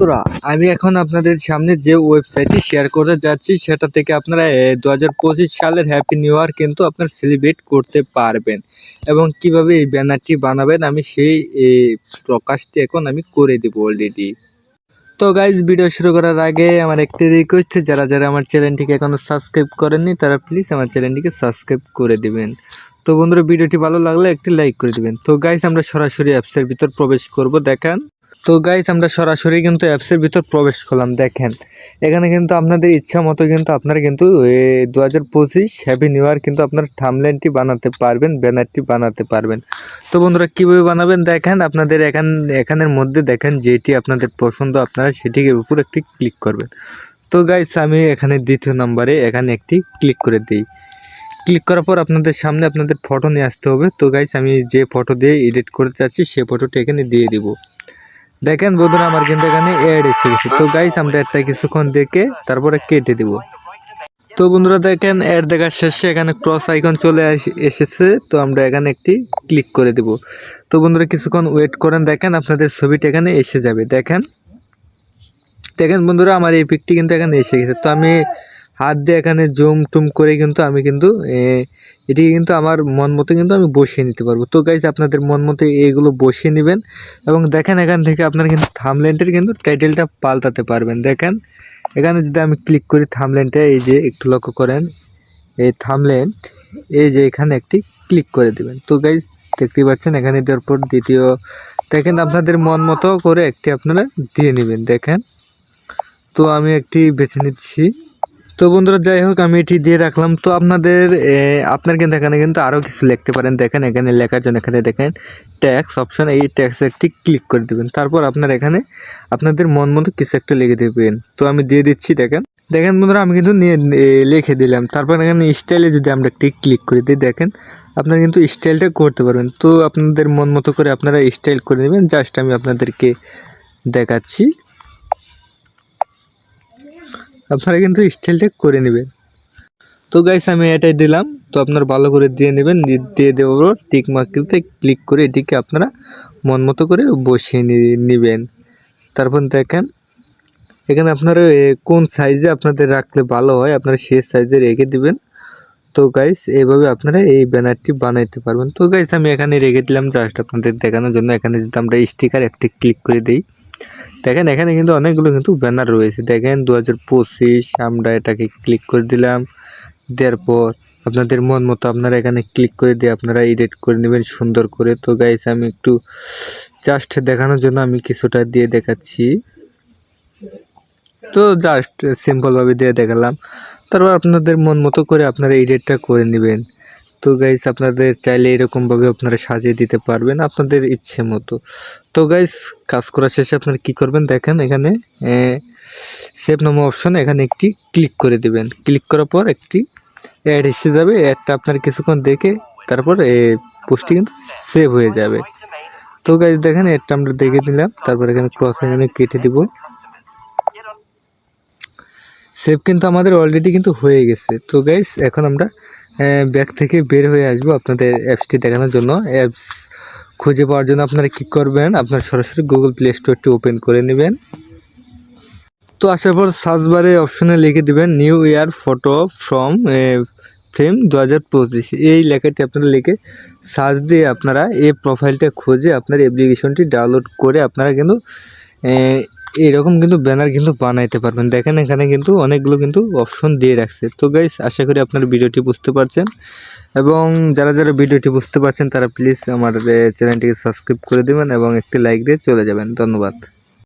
বন্ধুরা আমি এখন আপনাদের সামনে যে ওয়েবসাইটটি শেয়ার করতে যাচ্ছি সেটা থেকে আপনারা 2025 সালের হ্যাপি নিউ ইয়ার কিন্তু আপনারা সেলিব্রেট করতে পারবেন এবং কিভাবে এই ব্যানারটি বানাবেন আমি সেই প্রকাশটি এখন আমি করে দেব অলরেডি। তো গাইজ ভিডিও শুরু করার আগে আমার একটি রিকোয়েস্ট, যারা যারা আমার চ্যানেলটিকে এখনও সাবস্ক্রাইব করেননি তারা প্লিজ আমার চ্যানেলটিকে সাবস্ক্রাইব করে দিবেন। তো বন্ধুরা ভিডিওটি ভালো লাগলে একটি লাইক করে দিবেন। তো গাইজ আমরা সরাসরি অ্যাপসের ভিতর প্রবেশ করব। দেখেন তো গাইজ আমরা সরাসরি কিন্তু অ্যাপসের ভিতর প্রবেশ করলাম। দেখেন এখানে কিন্তু আপনাদের ইচ্ছা মতো কিন্তু আপনারা কিন্তু 2025 হ্যাপি নিউ ইয়ার কিন্তু আপনার থাম্বনেলটি বানাতে পারবেন, ব্যানারটি বানাতে পারবেন। তো বন্ধুরা কীভাবে বানাবেন দেখেন, আপনাদের এখানের মধ্যে দেখেন যেটি আপনাদের পছন্দ আপনারা সেটির উপর একটি ক্লিক করবেন। তো গাইজ আমি এখানে দ্বিতীয় নম্বরে এখানে একটি ক্লিক করে দিই। ক্লিক করার পর আপনাদের সামনে আপনাদের ফটো নিয়ে আসতে হবে। তো গাইজ আমি যে ফটো দিয়ে এডিট করতে চাচ্ছি সেই ফটোটি এখানে দিয়ে দিব। দেখেন বন্ধুরা আমার কিন্তু এখানে অ্যাড এসে গেছে। তো গাইস আমরা একটা কিছুক্ষণ দেখে তারপরে কেটে দিব। তো বন্ধুরা দেখেন অ্যাড দেখার শেষে এখানে ক্রস আইকন চলে এসেছে। তো আমরা এখানে একটি ক্লিক করে দেব। তো বন্ধুরা কিছুক্ষণ ওয়েট করেন, দেখেন আপনাদের ছবিটা এখানে এসে যাবে। দেখেন বন্ধুরা আমার এই পিকটি কিন্তু এখানে এসে গেছে। তো আমি হাত দিয়ে এখানে জুম টুম করে কিন্তু আমি কিন্তু এটি কিন্তু আমার মন মতো কিন্তু আমি বসিয়ে নিতে পারবো। তো গাইজ আপনাদের মন মতো এইগুলো বসিয়ে নেবেন এবং দেখেন এখান থেকে আপনারা কিন্তু থাম্বনেলটির কিন্তু টাইটেলটা পাল্টাতে পারবেন। দেখেন এখানে যদি আমি ক্লিক করি থাম্বনেলটা, এই যে একটু লক্ষ্য করেন এই থাম্বনেল, এই যে এখানে একটি ক্লিক করে দেবেন। তো গাইজ দেখতে পাচ্ছেন এখানে দেওয়ার পর দ্বিতীয় দেখেন আপনাদের মন মতো করে একটি আপনারা দিয়ে নেবেন। দেখেন তো আমি একটি বেছে নিচ্ছি। তো বন্ধুরা যাই হোক আমি এটি দিয়ে রাখলাম। তো আপনার কিন্তু এখানে কিন্তু আরও কিছু লিখতে পারেন। দেখেন এখানে লেখার জন্য এখানে দেখেন ট্যাক্স অপশন, এই ট্যাক্স একটি ক্লিক করে দেবেন। তারপর আপনার এখানে আপনাদের মন মতো কিছু একটা লিখে দেবেন। তো আমি দিয়ে দিচ্ছি। দেখেন বন্ধুরা আমি কিন্তু লিখে দিলাম। তারপর এখানে স্টাইলে যদি আমরা একটি ক্লিক করে দিই, দেখেন আপনারা কিন্তু স্টাইলটা করতে পারবেন। তো আপনাদের মন মতো করে আপনারা স্টাইল করে নেবেন। জাস্ট আমি আপনাদেরকে দেখাচ্ছি, আপনারা কিন্তু স্টাইলটা করে নেবেন। তো গাইস আমি এটাই দিলাম। তো আপনারা ভালো করে দিয়ে নেবেন। দিয়ে দেওয়ার টিক মার্কটিতে ক্লিক করে এটিকে আপনারা মন মতো করে বসিয়ে নেবেন। তারপর দেখেন এখানে আপনারা কোন সাইজে আপনাদের রাখলে ভালো হয় আপনারা সেই সাইজে রেখে দিবেন। তো গাইস এইভাবে আপনারা এই ব্যানারটি বানাইতে পারবেন। তো গাইস আমি এখানে রেখে দিলাম জাস্ট আপনাদের দেখানোর জন্য। এখানে যদি আমরা স্টিকার একটি ক্লিক করে দিই, দেখেন এখানে কিন্তু অনেকগুলো কিন্তু ব্যানার রয়েছে। দেখেন 2025 আমরা এটাকে ক্লিক করে দিলাম। দেওয়ার পর আপনাদের মন মতো আপনারা এখানে ক্লিক করে দিয়ে আপনারা এডিট করে নেবেন সুন্দর করে। তো গাইস আমি একটু জাস্ট দেখানোর জন্য আমি কিছুটা দিয়ে দেখাচ্ছি। তো জাস্ট সিম্পলভাবে দিয়ে দেখালাম। তারপর আপনাদের মন মতো করে আপনারা এডিটটা করে নেবেন। তো গাইস আপনাদের চাইলে এরকমভাবে আপনারা সাজিয়ে দিতে পারবেন আপনাদের ইচ্ছে মতো। তো গাইস কাজ করা শেষে আপনারা কি করবেন দেখেন এখানে সেভ নামে অপশন, এখানে একটি ক্লিক করে দিবেন। ক্লিক করার পর একটি অ্যাড এসে যাবে। অ্যাডটা আপনার কিছুক্ষণ দেখে তারপর পোস্টটি কিন্তু সেভ হয়ে যাবে। তো গাইস দেখেন অ্যাডটা আমরা দেখে নিলাম। তারপর এখানে ক্রস এখানে কেটে দিব। সেভ কিন্তু আমাদের অলরেডি কিন্তু হয়ে গেছে। তো গাইস এখন আমরা ব্যাক থেকে বের হয়ে আসবো আপনাদের অ্যাপসটি দেখানোর জন্য। অ্যাপস খুঁজে পাওয়ার জন্য আপনারা কী করবেন, আপনার সরাসরি গুগল প্লে স্টোরটি ওপেন করে নেবেন। তো আসার পর সার্চ বারে অপশনে লিখে দেবেন new year photo from frame 2025, এই লেখাটি আপনারা লিখে সার্চ দিয়ে আপনারা এই প্রোফাইলটা খুঁজে আপনার অ্যাপ্লিকেশনটি ডাউনলোড করে আপনারা কিন্তু এরকম কিন্তু ব্যানার কিন্তু বানাইতে পারবেন। দেখেন এখানে কিন্তু অনেকগুলো কিন্তু অপশন দিয়ে রাখছে। তো গাইস আশা করি আপনারা ভিডিওটি বুঝতে পারছেন এবং যারা যারা ভিডিওটি বুঝতে পারছেন তারা প্লিজ আমার চ্যানেলটিকে সাবস্ক্রাইব করে দেবেন এবং একটি লাইক দিয়ে চলে যাবেন। ধন্যবাদ।